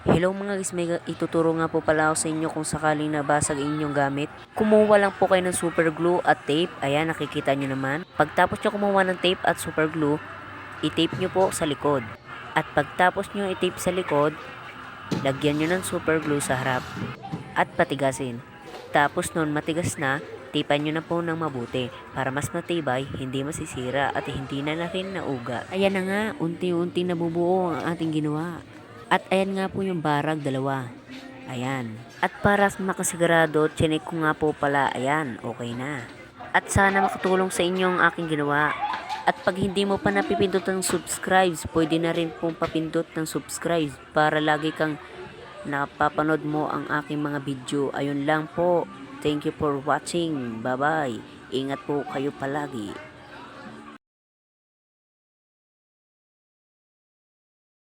Hello mga guys, may ituturo nga po pala ako sa inyo kung sakaling nabasag inyong gamit. Kumuha lang po kayo ng super glue at tape. Ayan, nakikita nyo naman. Pagtapos nyo kumuha ng tape at super glue, i-tape nyo po sa likod. At pagtapos nyo i-tape sa likod, lagyan nyo ng super glue sa harap at patigasin. Tapos nun matigas na, tipan nyo na po ng mabuti para mas matibay, hindi masisira at hindi na rin nauga. Ayan na nga, unti-unti nabubuo ang ating ginawa. At ayan nga po yung barag, dalawa. Ayan. At para makasigurado, chinek ko nga po pala, ayan, okay na. At sana makatulong sa inyo ang aking ginawa. At pag hindi mo pa napipindot ng subscribe, pwede na rin pong papindot ng subscribe para lagi kang napapanood mo ang aking mga video. Ayun lang po. Thank you for watching. Bye-bye. Ingat po kayo palagi.